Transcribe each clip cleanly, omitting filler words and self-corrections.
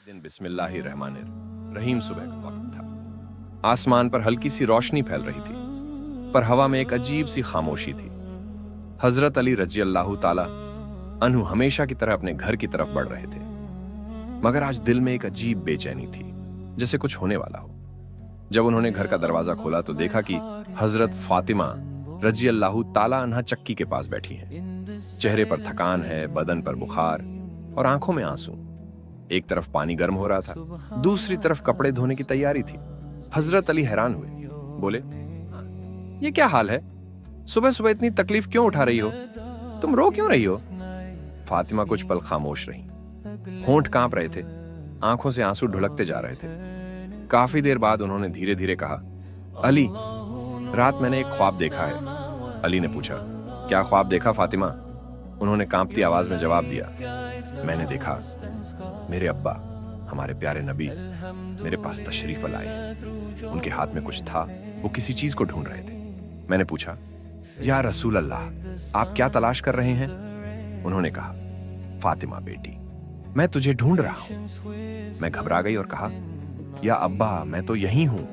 दिन बिस्मिल्लाहिर्रहमानिर्रहीम सुबह का वक्त था। आसमान पर हल्की सी रोशनी फैल रही थी, पर हवा में एक अजीब सी खामोशी थी। हजरत अली रजी अल्लाह ताला अन्हु हमेशा की तरह अपने घर की तरफ बढ़ रहे थे, मगर आज दिल में एक अजीब बेचैनी थी, जैसे कुछ होने वाला हो। जब उन्होंने घर का दरवाजा खोला तो देखा कि हजरत फातिमा रजी अल्लाह ताला अन्हा चक्की के पास बैठी हैं। चेहरे पर थकान है, बदन पर बुखार और आंखों में आंसू। एक तरफ पानी गर्म हो रहा था, दूसरी तरफ कपड़े धोने की तैयारी थी। हजरत अली हैरान हुए, बोले, ये क्या हाल है? सुबह सुबह इतनी तकलीफ क्यों उठा रही हो? तुम रो क्यों रही हो? फातिमा कुछ पल खामोश रही, होंठ कांप रहे थे, आंखों से आंसू ढुलकते जा रहे थे। काफी देर बाद उन्होंने धीरे धीरे कहा, अली, रात मैंने एक ख्वाब देखा है। अली ने पूछा, क्या ख्वाब देखा फातिमा? उन्होंने कांपती आवाज में जवाब दिया, मैंने देखा मेरे अब्बा, हमारे प्यारे नबी, मेरे पास तशरीफ लाए हैं। उनके हाथ में कुछ था, वो किसी चीज को ढूंढ रहे थे। मैंने पूछा, या रसूल अल्लाह, आप क्या तलाश कर रहे हैं? उन्होंने कहा, फातिमा बेटी, मैं तुझे ढूंढ रहा हूं। मैं घबरा गई और कहा, या अब्बा, मैं तो यही हूं।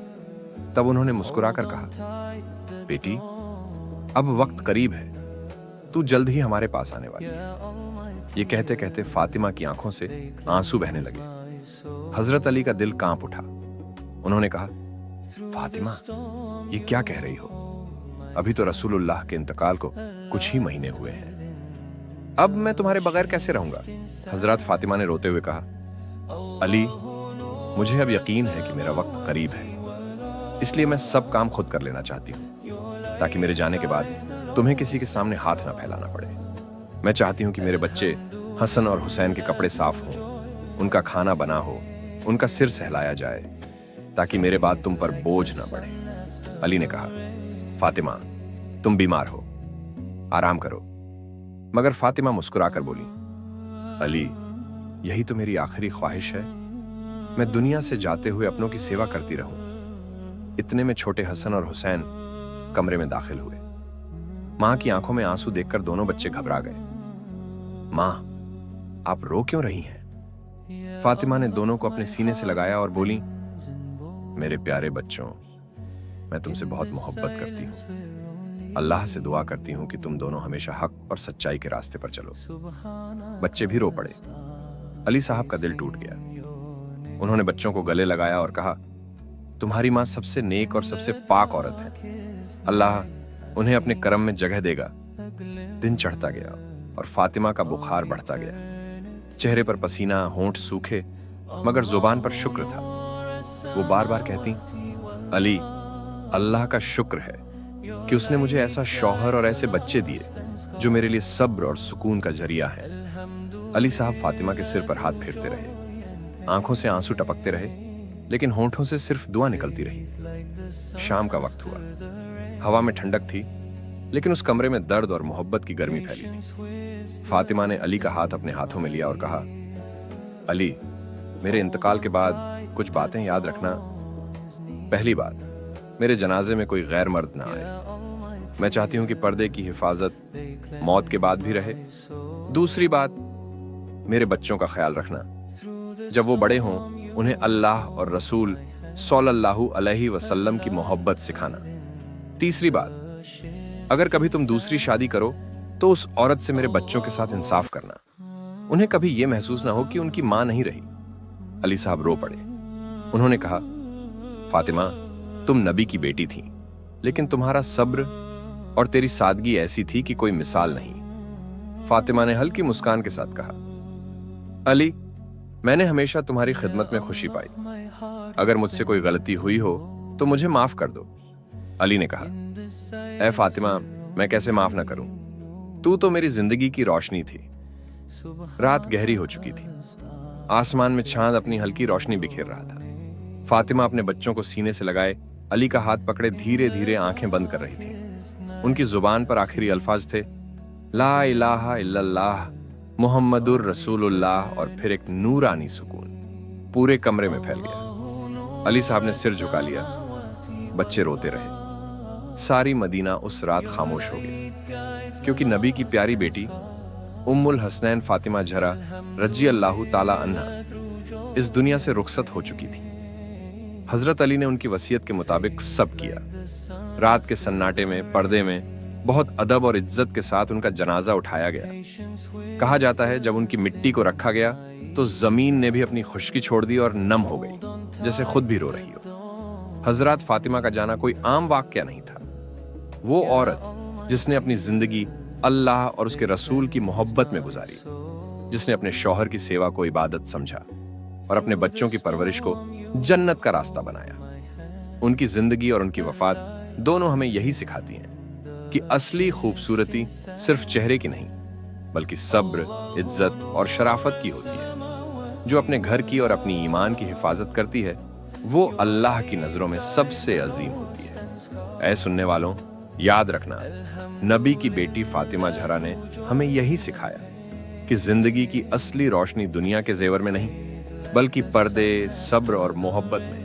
तब उन्होंने मुस्कुराकर कहा, बेटी, अब वक्त करीब है, तू जल्द ही हमारे पास आने वाली है। ये कहते कहते फातिमा की आंखों से आंसू बहने लगे। हजरत अली का दिल कांप उठा। उन्होंने कहा, फातिमा, ये क्या कह रही हो? अभी तो रसूलुल्लाह के इंतकाल को कुछ ही महीने हुए हैं। अब मैं तुम्हारे बगैर कैसे रहूंगा? हजरत फातिमा ने रोते हुए कहा, अली, मुझे अब यकीन है कि मेरा वक्त करीब है, इसलिए मैं सब काम खुद कर लेना चाहती हूँ, ताकि मेरे जाने के बाद तुम्हें किसी के सामने हाथ ना फैलाना पड़े। मैं चाहती हूँ कि मेरे बच्चे हसन और हुसैन के कपड़े साफ हों, उनका खाना बना हो, उनका सिर सहलाया जाए, ताकि मेरे बाद तुम पर बोझ ना पड़े। अली ने कहा, फातिमा, तुम बीमार हो, आराम करो। मगर फातिमा मुस्कुराकर बोली, अली, यही तो मेरी आखिरी ख्वाहिश है। मैं दुनिया से जाते हुए अपनों की सेवा करती रहूं। इतने में छोटे हसन और हुसैन कमरे में दाखिल हुए। मां की आंखों में आंसू देखकर दोनों बच्चे घबरा गए। मां, आप रो क्यों रही हैं? फातिमा ने दोनों को अपने सीने से लगाया और बोली, मेरे प्यारे बच्चों, मैं तुमसे बहुत मोहब्बत करती हूँ। अल्लाह से दुआ करती हूँ कि तुम दोनों हमेशा हक और सच्चाई के रास्ते पर चलो। बच्चे भी रो पड़े। अली साहब का दिल टूट गया। उन्होंने बच्चों को गले लगाया और कहा, तुम्हारी माँ सबसे नेक और सबसे पाक औरत है। अल्लाह उन्हें अपने करम में जगह देगा। दिन चढ़ता गया और फातिमा का बुखार बढ़ता गया। चेहरे पर पसीना, होंठ सूखे, मगर जुबान पर शुक्र था। वो बार बार कहती, अली, अल्लाह का शुक्र है कि उसने मुझे ऐसा शौहर और ऐसे बच्चे दिए जो मेरे लिए सब्र और सुकून का जरिया है। अली साहब फातिमा के सिर पर हाथ फेरते रहे। आंखों से आंसू टपकते रहे, लेकिन होंठों से सिर्फ दुआ निकलती रही। शाम का वक्त हुआ। हवा में ठंडक थी, लेकिन उस कमरे में दर्द और मोहब्बत की गर्मी फैली थी। फातिमा ने अली का हाथ अपने हाथों में लिया और कहा, अली, मेरे इंतकाल के बाद कुछ बातें याद रखना। पहली बात, मेरे जनाजे में कोई गैर मर्द ना आए। मैं चाहती हूं कि पर्दे की हिफाजत मौत के बाद भी रहे। दूसरी बात, मेरे बच्चों का ख्याल रखना। जब वो बड़े हों, उन्हें अल्लाह और रसूल सल्लल्लाहु अलैहि वसल्लम की मोहब्बत सिखाना। तीसरी बात, अगर कभी तुम दूसरी शादी करो तो उस औरत से मेरे बच्चों के साथ इंसाफ करना। उन्हें कभी यह महसूस ना हो कि उनकी मां नहीं रही। अली साहब रो पड़े। उन्होंने कहा, फातिमा, तुम नबी की बेटी थी, लेकिन तुम्हारा सब्र और तेरी सादगी ऐसी थी कि कोई मिसाल नहीं। फातिमा ने हल्की मुस्कान के साथ कहा, अली, मैंने हमेशा तुम्हारी खिदमत में खुशी पाई। अगर मुझसे कोई गलती हुई हो तो मुझे माफ कर दो। अली ने कहा, ऐ फातिमा, मैं कैसे माफ ना करूं? तू तो मेरी जिंदगी की रोशनी थी। रात गहरी हो चुकी थी। आसमान में चांद अपनी हल्की रोशनी बिखेर रहा था। फातिमा अपने बच्चों को सीने से लगाए अली का हाथ पकड़े धीरे धीरे आंखें बंद कर रही थी। उनकी जुबान पर आखिरी अल्फाज थे, ला इलाहा इल्लल्लाह मुहम्मदुर रसूलुल्लाह, और फिर एक नूरानी सुकून पूरे कमरे में फैल गया। अली साहब ने सिर झुका लिया। बच्चे रोते रहे। सारी मदीना उस रात खामोश हो गई, क्योंकि नबी की प्यारी बेटी उम्मुल हसनैन फातिमा जहरा रजी अल्लाह ताला अन्हा इस दुनिया से रुखसत हो चुकी थी। हजरत अली ने उनकी वसीयत के मुताबिक सब किया। रात के सन्नाटे में पर्दे में बहुत अदब और इज्जत के साथ उनका जनाजा उठाया गया। कहा जाता है जब उनकी मिट्टी को रखा गया तो जमीन ने भी अपनी खुश्की छोड़ दी और नम हो गई, जैसे खुद भी रो रही हो। हजरत फातिमा का जाना कोई आम वाकया नहीं था। वो औरत जिसने अपनी जिंदगी अल्लाह और उसके रसूल की मोहब्बत में गुजारी, जिसने अपने शौहर की सेवा को इबादत समझा और अपने बच्चों की परवरिश को जन्नत का रास्ता बनाया। उनकी जिंदगी और उनकी वफात दोनों हमें यही सिखाती हैं कि असली खूबसूरती सिर्फ चेहरे की नहीं, बल्कि सब्र, इज्जत और शराफत की होती है। जो अपने घर की और अपनी ईमान की हिफाजत करती है, वो अल्लाह की नजरों में सबसे अजीम होती है। ऐ सुनने वालों, याद रखना, नबी की बेटी फातिमा जहरा ने हमें यही सिखाया कि जिंदगी की असली रोशनी दुनिया के जेवर में नहीं, बल्कि पर्दे, सब्र और मोहब्बत में।